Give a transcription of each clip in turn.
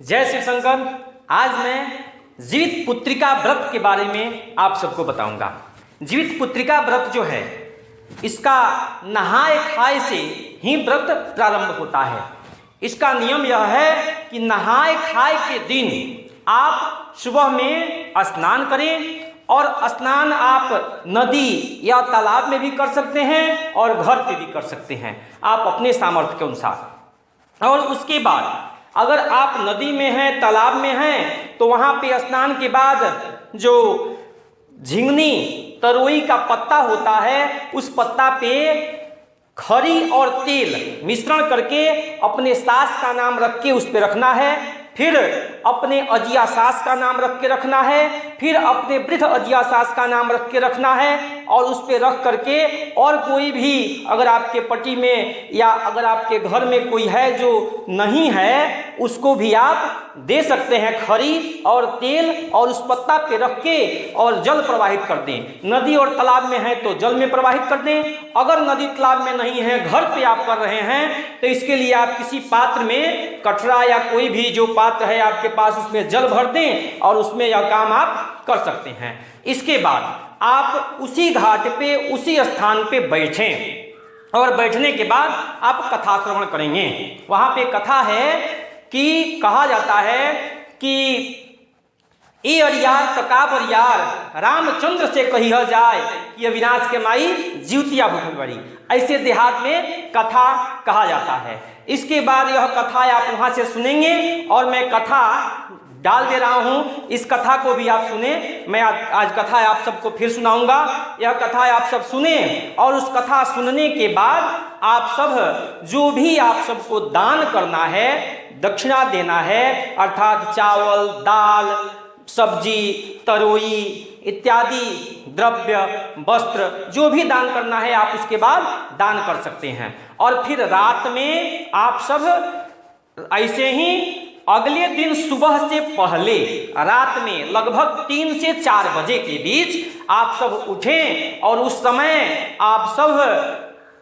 जय शिव शंकर। आज मैं जीवित पुत्रिका व्रत के बारे में आप सबको बताऊंगा। जीवित पुत्रिका व्रत जो है, इसका नहाए खाए से ही व्रत प्रारंभ होता है। इसका नियम यह है कि नहाए खाए के दिन आप सुबह में स्नान करें, और स्नान आप नदी या तालाब में भी कर सकते हैं और घर पे भी कर सकते हैं, आप अपने सामर्थ्य के अनुसार। और उसके बाद अगर आप नदी में हैं, तालाब में हैं, तो वहाँ पे स्नान के बाद जो झिंगनी तरोई का पत्ता होता है, उस पत्ता पे खरी और तेल मिश्रण करके अपने सास का नाम रख के उस पे रखना है। फिर अपने अजिया सास का नाम रख के रखना है। फिर अपने वृद्ध अजिया सास का नाम रख के रखना है, और उस पे रख करके और कोई भी अगर आपके पट्टी में या अगर आपके घर में कोई है जो नहीं है, उसको भी आप दे सकते हैं खरी और तेल, और उस पत्ता पे रख के और जल प्रवाहित कर दें। नदी और तालाब में है तो जल में प्रवाहित कर दें। अगर नदी तालाब में नहीं है, घर पे आप कर रहे हैं, तो इसके लिए आप किसी पात्र में कटरा या कोई भी जो पात्र है आपके पास, उसमें जल भर दें और उसमें यह काम आप कर सकते हैं। इसके बाद आप उसी घाट पे, उसी स्थान पे बैठें, और बैठने के बाद आप कथा श्रवण करेंगे। वहाँ पे कथा है कि कहा जाता है कि ए अरियार तका बरियार रामचंद्र से कहिया जाए कि अविनाश के माई जीवतिया भूखल बड़ी, ऐसे देहात में कथा कहा जाता है। इसके बाद यह कथा आप वहाँ से सुनेंगे, और मैं कथा डाल दे रहा हूँ, इस कथा को भी आप सुने। मैं आज कथा आप सबको फिर सुनाऊंगा। यह कथा आप सब सुने, और उस कथा सुनने के बाद आप सब जो भी आप सबको दान करना है, दक्षिणा देना है, अर्थात चावल, दाल, सब्जी, तरोई इत्यादि द्रव्य, वस्त्र, जो भी दान करना है आप उसके बाद दान कर सकते हैं। और फिर रात में आप सब ऐसे ही अगले दिन सुबह से पहले रात में लगभग 3 से 4 बजे के बीच आप सब उठें, और उस समय आप सब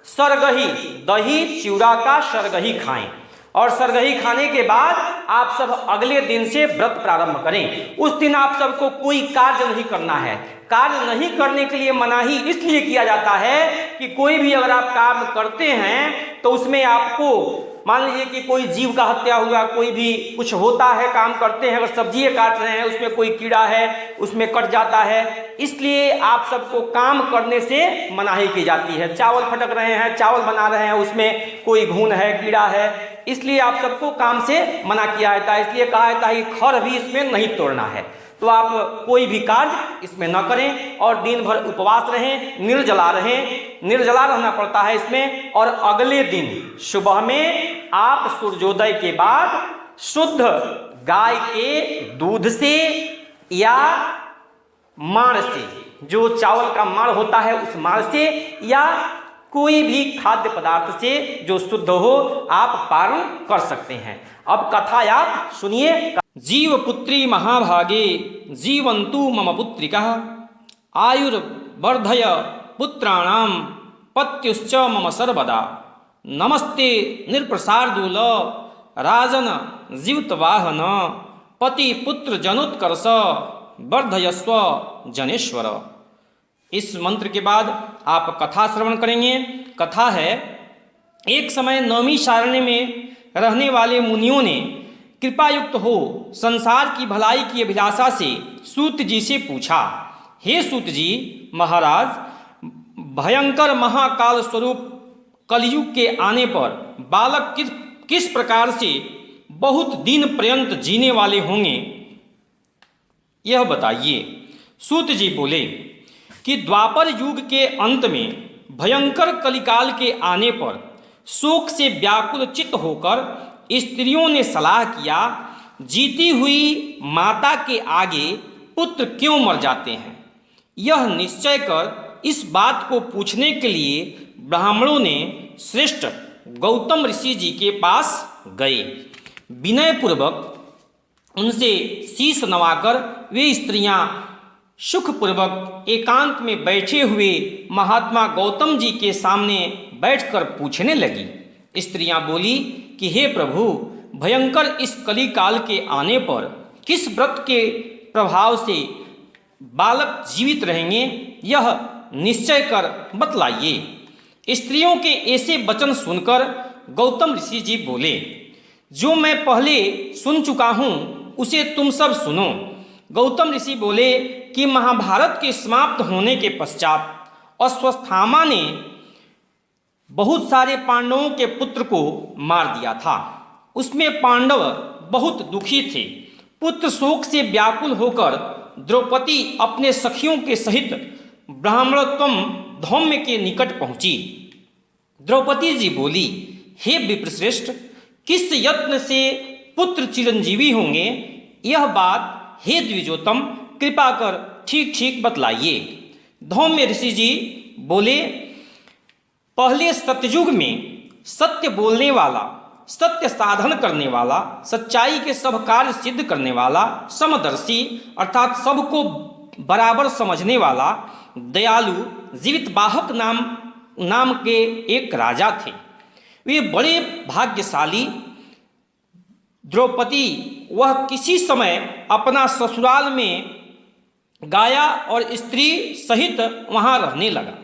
सरगही, दही चिवड़ा का सरगही खाएं, और सरगही खाने के बाद आप सब अगले दिन से व्रत प्रारंभ करें। उस दिन आप सबको कोई कार्य नहीं करना है। कार्य नहीं करने के लिए मनाही इसलिए किया जाता है कि कोई भी अगर आप काम करते हैं तो उसमें आपको, मान लीजिए कि कोई जीव का हत्या हुआ, कोई भी कुछ होता है, काम करते हैं, अगर सब्जी काट रहे हैं, उसमें कोई कीड़ा है, उसमें कट जाता है, इसलिए आप सबको काम करने से मनाही की जाती है। चावल फटक रहे हैं, चावल बना रहे हैं, उसमें कोई घुन है, कीड़ा है, इसलिए आप सबको काम से मना किया जाता है। इसलिए कहा जाता है कि खर भी इसमें नहीं तोड़ना है। तो आप कोई भी कार्य इसमें न करें, और दिन भर उपवास रहें, निर्जला रहें, निर्जला रहना पड़ता है इसमें। और अगले दिन सुबह में आप सूर्योदय के बाद शुद्ध गाय के दूध से या माड़ से, जो चावल का माड़ होता है उस माड़ से, या कोई भी खाद्य पदार्थ से जो शुद्ध हो, आप पारण कर सकते हैं। अब कथा आप सुनिए। जीव पुत्री महाभागे जीवंतु मम पुत्रिका आयुर्वर्धय पुत्राणाम पत्युश्च मम सर्वदा नमस्ते निर्प्रसारदूल राजन जीवितवाहन पति पुत्र जनोत्कर्ष वर्धयस्व जनेश्वर। इस मंत्र के बाद आप कथा श्रवण करेंगे। कथा है, एक समय नवमी सारण्य में रहने वाले मुनियों ने कृपायुक्त हो संसार की भलाई की अभिलाषा से सूत जी से पूछा, हे सूत जी महाराज, भयंकर महाकाल स्वरूप कलयुग के आने पर बालक किस प्रकार से बहुत दिन पर्यंत जीने वाले होंगे, यह बताइए। सूत जी बोले कि द्वापर युग के अंत में भयंकर कलिकाल के आने पर शोक से व्याकुल चित्त होकर स्त्रियों ने सलाह किया, जीती हुई माता के आगे पुत्र क्यों मर जाते हैं। यह निश्चय कर इस बात को पूछने के लिए ब्राह्मणों ने श्रेष्ठ गौतम ऋषि जी के पास गए। विनयपूर्वक उनसे शीश नवाकर वे स्त्रियां सुखपूर्वक एकांत में बैठे हुए महात्मा गौतम जी के सामने बैठकर पूछने लगी। स्त्रियां बोली कि हे प्रभु, भयंकर इस कली काल के आने पर किस व्रत के प्रभाव से बालक जीवित रहेंगे, यह निश्चय कर बतलाइए। स्त्रियों के ऐसे वचन सुनकर गौतम ऋषि जी बोले, जो मैं पहले सुन चुका हूँ उसे तुम सब सुनो। गौतम ऋषि बोले कि महाभारत के समाप्त होने के पश्चात अश्वत्थामा ने बहुत सारे पांडवों के पुत्र को मार दिया था। उसमें पांडव बहुत दुखी थे। पुत्र शोक से व्याकुल होकर द्रौपदी अपने सखियों के सहित ब्राह्मणोत्तम धौम्य के निकट पहुंची। द्रौपदी जी बोली, हे विप्रश्रेष्ठ, किस यत्न से पुत्र चिरंजीवी होंगे, यह बात हे द्विजोतम कृपा कर ठीक ठीक बतलाइए। धौम्य ऋषि जी बोले, पहले सत्ययुग में सत्य बोलने वाला, सत्य साधन करने वाला, सच्चाई के सब कार्य सिद्ध करने वाला, समदर्शी अर्थात सबको बराबर समझने वाला, दयालु जीवितवाहक नाम के एक राजा थे। वे बड़े भाग्यशाली। द्रौपदी वह किसी समय अपना ससुराल में गाया और स्त्री सहित वहाँ रहने लगा।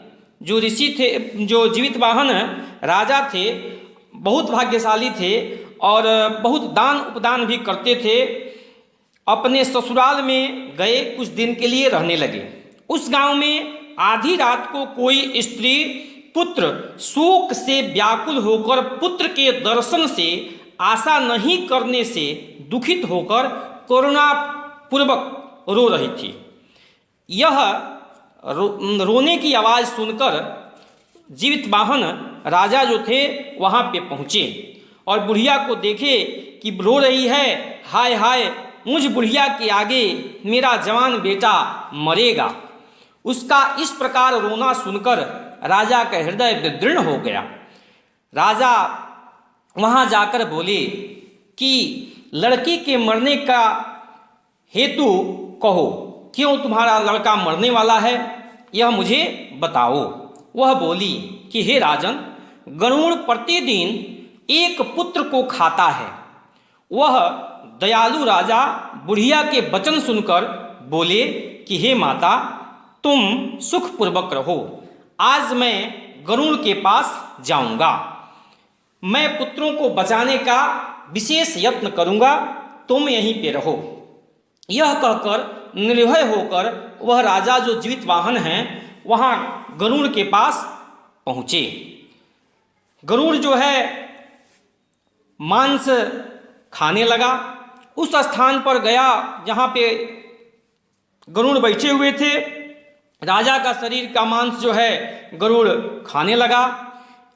जो ऋषि थे, जो जीवितवाहन राजा थे, बहुत भाग्यशाली थे और बहुत दान उपदान भी करते थे। अपने ससुराल में गए, कुछ दिन के लिए रहने लगे। उस गांव में आधी रात को कोई स्त्री पुत्र शोक से व्याकुल होकर पुत्र के दर्शन से आशा नहीं करने से दुखित होकर करुणापूर्वक रो रही थी। यह रोने की आवाज़ सुनकर जीवितवाहन राजा जो थे वहाँ पे पहुँचे और बुढ़िया को देखे कि रो रही है। हाय हाय, मुझ बुढ़िया के आगे मेरा जवान बेटा मरेगा। उसका इस प्रकार रोना सुनकर राजा का हृदय विदीर्ण हो गया। राजा वहाँ जाकर बोले कि लड़के के मरने का हेतु कहो, क्यों तुम्हारा लड़का मरने वाला है, यह मुझे बताओ। वह बोली कि हे राजन, गरुड़ प्रतिदिन एक पुत्र को खाता है। वह दयालु राजा बुढ़िया के वचन सुनकर बोले कि हे माता, तुम सुखपूर्वक रहो। आज मैं गरुड़ के पास जाऊंगा। मैं पुत्रों को बचाने का विशेष यत्न करूंगा, तुम यहीं पे रहो। यह कहकर निर्भय होकर वह राजा जो जीवितवाहन हैं वहाँ गरुड़ के पास पहुँचे। गरुड़ जो है मांस खाने लगा। उस स्थान पर गया जहाँ पे गरुड़ बैठे हुए थे। राजा का शरीर का मांस जो है गरुड़ खाने लगा।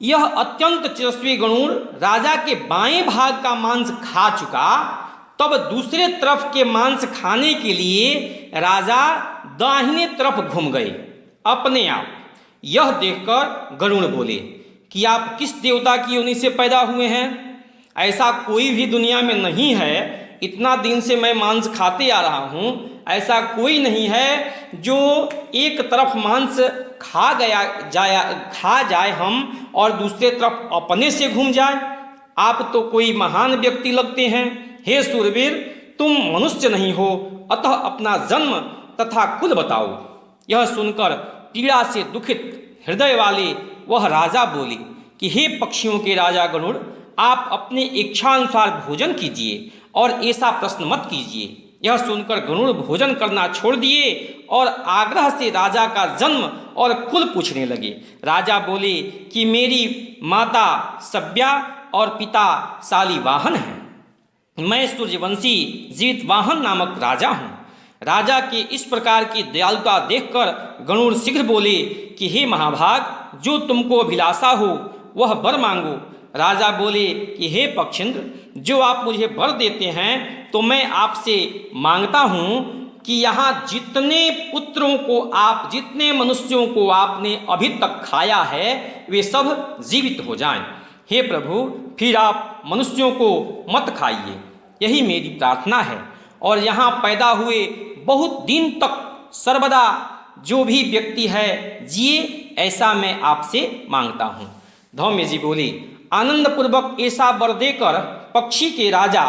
यह अत्यंत तेजस्वी गरुड़ राजा के बाएं भाग का मांस खा चुका। तब दूसरे तरफ के मांस खाने के लिए राजा दाहिने तरफ घूम गए अपने आप। यह देखकर गरुड़ बोले कि आप किस देवता की योनि से पैदा हुए हैं? ऐसा कोई भी दुनिया में नहीं है। इतना दिन से मैं मांस खाते आ रहा हूँ, ऐसा कोई नहीं है जो एक तरफ मांस खा जाए हम और दूसरे तरफ अपने से घूम जाए। आप तो कोई महान व्यक्ति लगते हैं। हे सूरवीर, तुम मनुष्य नहीं हो, अतः अपना जन्म तथा कुल बताओ। यह सुनकर पीड़ा से दुखित हृदय वाले वह राजा बोले कि हे पक्षियों के राजा गरुड़, आप अपने इच्छानुसार भोजन कीजिए और ऐसा प्रश्न मत कीजिए। यह सुनकर गरुड़ भोजन करना छोड़ दिए और आग्रह से राजा का जन्म और कुल पूछने लगे। राजा बोले कि मेरी माता सभ्या और पिता शालिवाहन हैं। मैं सूर्यवंशी जीवितवाहन नामक राजा हूँ। राजा के इस प्रकार की दयालुता देखकर गरुड़ शीघ्र बोले कि हे महाभाग, जो तुमको अभिलाषा हो वह वर मांगो। राजा बोले कि हे पक्षिंद्र, जो आप मुझे वर देते हैं तो मैं आपसे मांगता हूँ कि यहाँ जितने पुत्रों को आप, जितने मनुष्यों को आपने अभी तक खाया है वे सब जीवित हो जाएं। हे प्रभु, फिर आप मनुष्यों को मत खाइए, यही मेरी प्रार्थना है। और यहाँ पैदा हुए बहुत दिन तक सर्वदा जो भी व्यक्ति है जिए, ऐसा मैं आपसे मांगता हूँ। धौम्य जी बोले, आनंदपूर्वक ऐसा वर देकर पक्षी के राजा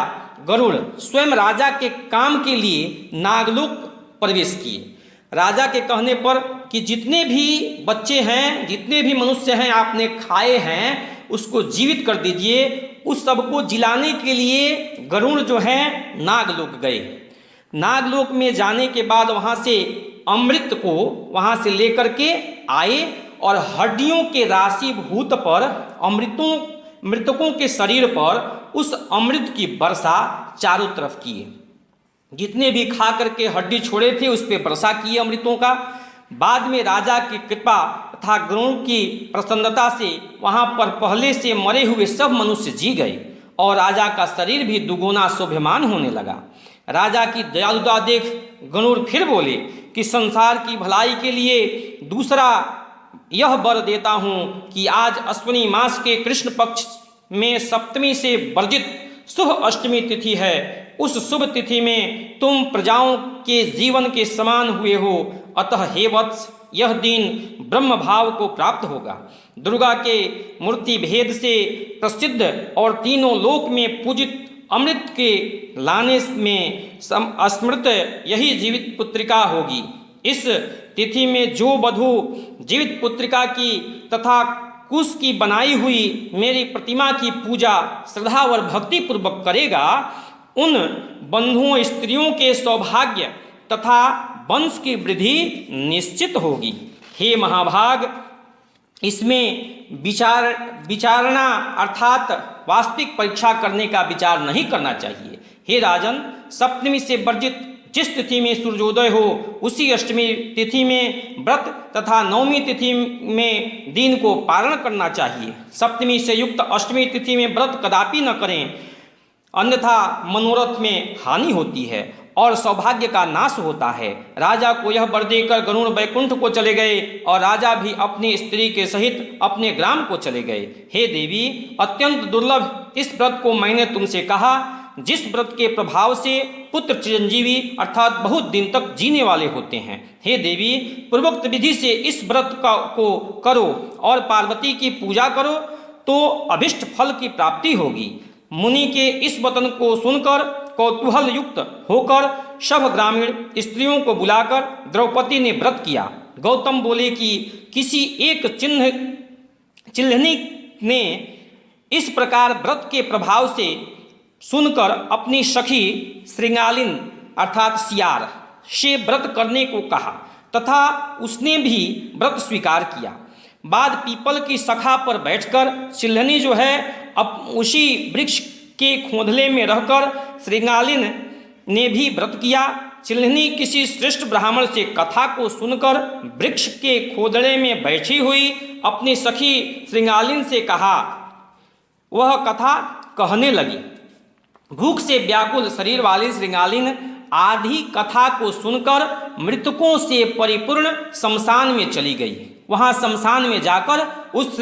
गरुड़ स्वयं राजा के काम के लिए नागलोक प्रवेश किए। राजा के कहने पर कि जितने भी बच्चे हैं, जितने भी मनुष्य हैं आपने खाए हैं उसको जीवित कर दीजिए। उस सबको जिलाने के लिए गरुड़ जो है नागलोक गए। नागलोक में जाने के बाद वहाँ से अमृत को वहाँ से लेकर के आए और हड्डियों के राशिभूत पर मृतकों के शरीर पर उस अमृत की वर्षा चारों तरफ किए। जितने भी खा करके हड्डी छोड़े थे उस पर वर्षा किए अमृतों का। बाद में राजा की कृपा तथा गरुड़ की प्रसन्नता से वहाँ पर पहले से मरे हुए सब मनुष्य जी गए और राजा का शरीर भी दुगुना शोभमान होने लगा। राजा की दयालुता देख गरुड़ फिर बोले कि संसार की भलाई के लिए दूसरा यह वर देता हूँ कि आज अश्विनी मास के कृष्ण पक्ष में सप्तमी से वर्जित शुभ अष्टमी तिथि है। उस शुभ तिथि में तुम प्रजाओं के जीवन के समान हुए हो, अतः हे वत्स यह दिन ब्रह्म भाव को प्राप्त होगा। दुर्गा के मूर्ति भेद से प्रसिद्ध और तीनों लोक में पूजित अमृत के लाने में स्मृत यही जीवित पुत्रिका होगी। इस तिथि में जो वधू जीवित पुत्रिका की तथा कुश की बनाई हुई मेरी प्रतिमा की पूजा श्रद्धा और भक्ति पूर्वक करेगा, उन बंधुओं स्त्रियों के सौभाग्य तथा वंश की वृद्धि निश्चित होगी। हे महाभाग, इसमें विचारणा अर्थात वास्तविक परीक्षा करने का विचार नहीं करना चाहिए। हे राजन, सप्तमी से वर्जित जिस तिथि में सूर्योदय हो उसी अष्टमी तिथि में व्रत तथा नवमी तिथि में दिन को पारण करना चाहिए। सप्तमी से युक्त अष्टमी तिथि में व्रत कदापि न करें, अन्यथा मनोरथ में हानि होती है और सौभाग्य का नाश होता है। राजा को यह वर देकर गरुड़ वैकुंठ को चले गए और राजा भी अपनी स्त्री के सहित अपने ग्राम को चले गए। हे देवी, अत्यंत दुर्लभ इस व्रत को मैंने तुमसे कहा, जिस व्रत के प्रभाव से पुत्र चिरंजीवी अर्थात बहुत दिन तक जीने वाले होते हैं। हे देवी, पूर्वोक्त विधि से इस व्रत को करो और पार्वती की पूजा करो तो अभिष्ट फल की प्राप्ति होगी। मुनि के इस वचन को सुनकर कौतूहल युक्त होकर सब ग्रामीण स्त्रियों को बुलाकर द्रौपदी ने व्रत किया। गौतम बोले कि किसी एक चिल्हनी ने इस प्रकार व्रत के प्रभाव से सुनकर अपनी सखी श्रृंगालिन अर्थात सियार से व्रत करने को कहा तथा उसने भी व्रत स्वीकार किया। बाद पीपल की शाखा पर बैठकर चिल्हनी जो है अब उसी वृक्ष के खोदले में रहकर श्रृंगालिन ने भी व्रत किया। चिल्हनी किसी श्रेष्ठ ब्राह्मण से कथा को सुनकर वृक्ष के खोदड़े में बैठी हुई अपनी सखी श्रृंगालिन से कहा। वह कथा कहने लगी। भूख से व्याकुल शरीर वाली श्रृंगालिन आधी कथा को सुनकर मृतकों से परिपूर्ण शमशान में चली गई। वहां शमशान में जाकर उस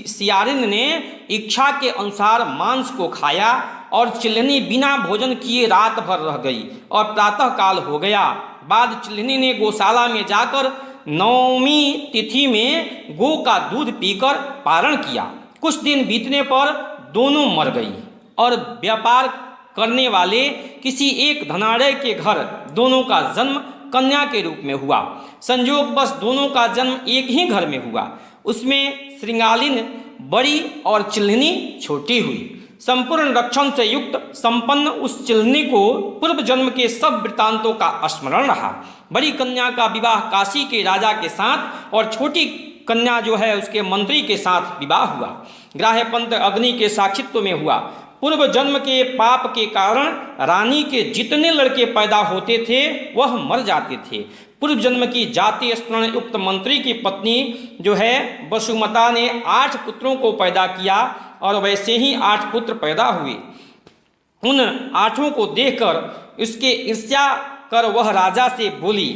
सियारिन ने इच्छा के अनुसार मांस को खाया और चिल्हनी बिना भोजन किए रात भर रह गई और प्रातः काल हो गया। बाद चिल्हनी ने गौशाला में जाकर नवमी तिथि में गौ का दूध पीकर पारण किया। कुछ दिन बीतने पर दोनों मर गई और व्यापार करने वाले किसी एक धनाढ़य के घर दोनों का जन्म कन्या के रूप में हुआ। संयोग बस दोनों का जन्म एक ही घर में हुआ। उसमें श्रृंगालिन बड़ी और चिल्हनी छोटी हुई। संपूर्ण रक्षण से युक्त संपन्न उस चिल्हनी को पूर्व जन्म के सब वृत्तांतों का स्मरण रहा। बड़ी कन्या का विवाह काशी के राजा के साथ और छोटी कन्या जो है उसके मंत्री के साथ विवाह हुआ। ग्राह्यपंत अग्नि के साक्षित्व में हुआ। पूर्व जन्म के पाप के कारण रानी के जितने लड़के पैदा होते थे वह मर जाते थे। पूर्व जन्म की जाति स्मरण युक्त मंत्री की पत्नी जो है वसुमता ने 8 पुत्रों को पैदा किया और वैसे ही 8 पुत्र पैदा हुए। उन 8 को देखकर उसके ईर्ष्या कर वह राजा से बोली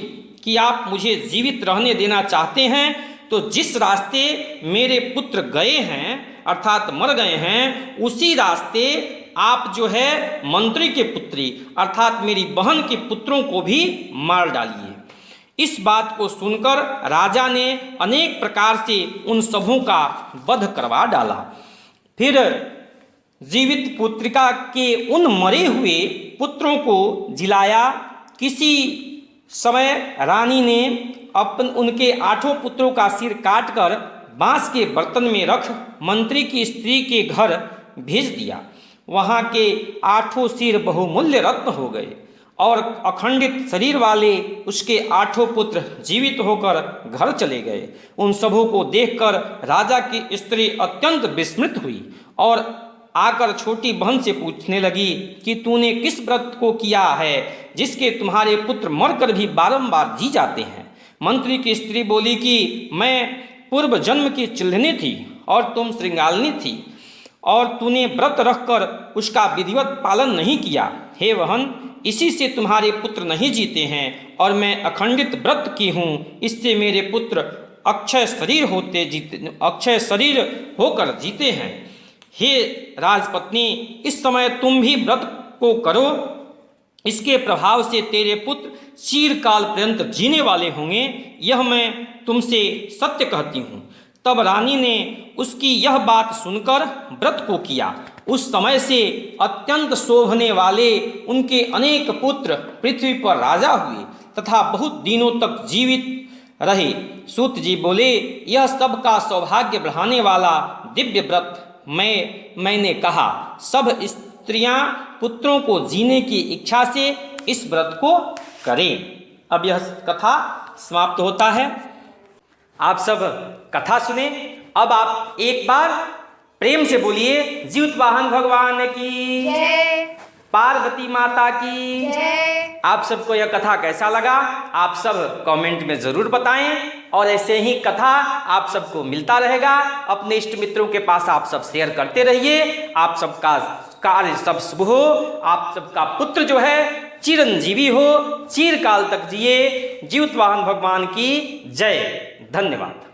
कि आप मुझे जीवित रहने देना चाहते हैं तो जिस रास्ते मेरे पुत्र गए हैं अर्थात मर गए हैं उसी रास्ते आप जो है मंत्री के पुत्री अर्थात मेरी बहन के पुत्रों को भी मार डालिए। इस बात को सुनकर राजा ने अनेक प्रकार से उन सबों का वध करवा डाला। फिर जीवित पुत्रिका के उन मरे हुए पुत्रों को जिलाया। किसी समय रानी ने उनके 8 पुत्रों का सिर काटकर बांस के बर्तन में रख मंत्री की स्त्री के घर भेज दिया। वहाँ के 8 सिर बहुमूल्य रत्न हो गए और अखंडित शरीर वाले उसके 8 पुत्र जीवित होकर घर चले गए। उन सबों को देखकर राजा की स्त्री अत्यंत विस्मित हुई और आकर छोटी बहन से पूछने लगी कि तूने किस व्रत को किया है जिसके तुम्हारे पुत्र मरकर भी बारंबार जी जाते हैं। मंत्री की स्त्री बोली कि मैं पूर्व जन्म की चिल्हनी थी और तुम श्रृंगालिनी थी और तूने व्रत रखकर उसका विधिवत पालन नहीं किया। हे बहन, इसी से तुम्हारे पुत्र नहीं जीते हैं और मैं अखंडित व्रत की हूँ, इससे मेरे पुत्र अक्षय शरीर होकर जीते हैं। हे राजपत्नी, इस समय तुम भी व्रत को करो, इसके प्रभाव से तेरे पुत्र चिरकाल पर्यंत जीने वाले होंगे, यह मैं तुमसे सत्य कहती हूँ। तब रानी ने उसकी यह बात सुनकर व्रत को किया। उस समय से अत्यंत शोभने वाले उनके अनेक पुत्र पृथ्वी पर राजा हुए तथा बहुत दिनों तक जीवित रहे। सूत जी बोले, यह सबका सौभाग्य बढ़ाने वाला दिव्य व्रत मैंने कहा। सब स्त्रियां पुत्रों को जीने की इच्छा से इस व्रत को करें। अब यह कथा समाप्त होता है। आप सब कथा सुने। अब आप एक बार प्रेम से बोलिए, जीवित वाहन भगवान की जय, पार्वती माता की जय। आप सबको यह कथा कैसा लगा आप सब कमेंट में ज़रूर बताएं और ऐसे ही कथा आप सबको मिलता रहेगा। अपने इष्ट मित्रों के पास आप सब शेयर करते रहिए। आप सबका कार्य सब शुभ हो, आप सबका पुत्र जो है चिरंजीवी हो, चिरकाल तक जिए। जीवित वाहन भगवान की जय। धन्यवाद।